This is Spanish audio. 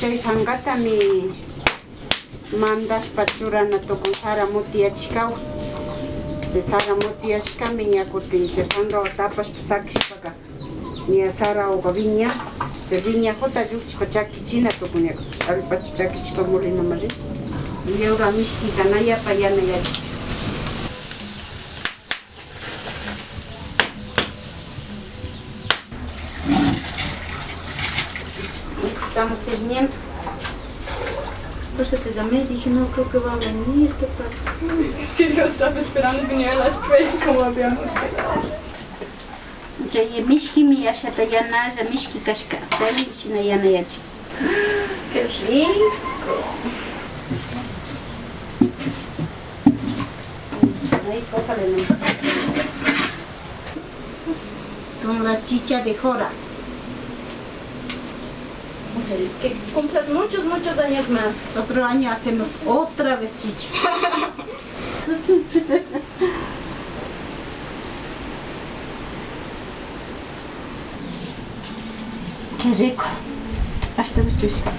Chay hangatami mandashpa churanatukun sara mutiyachikawan. Chay sara mutiyashkami ña kutin chay hangawan tapashpa sakishpaka ña sarauga viña. Chay viñajuta llukchipa chakichina tukun ña allpacha chakichishpa molinoma rin. Yura mishkita nayapa yanayachik. Estamos terminando. Por eso te llamé, dije no creo que va a venir, ¿qué pasa? Es que yo estaba esperando venir a las 3 como habíamos quedado. Chay mishki mi ashata yanaya mishki kashka. Chay shina yanayachik. ¡Qué rico! Ahí cójale nomás. Con la chicha de jora. Que cumplas muchos años más. Otro año hacemos otra vez chicha. ¡Qué rico! Hasta la chucha.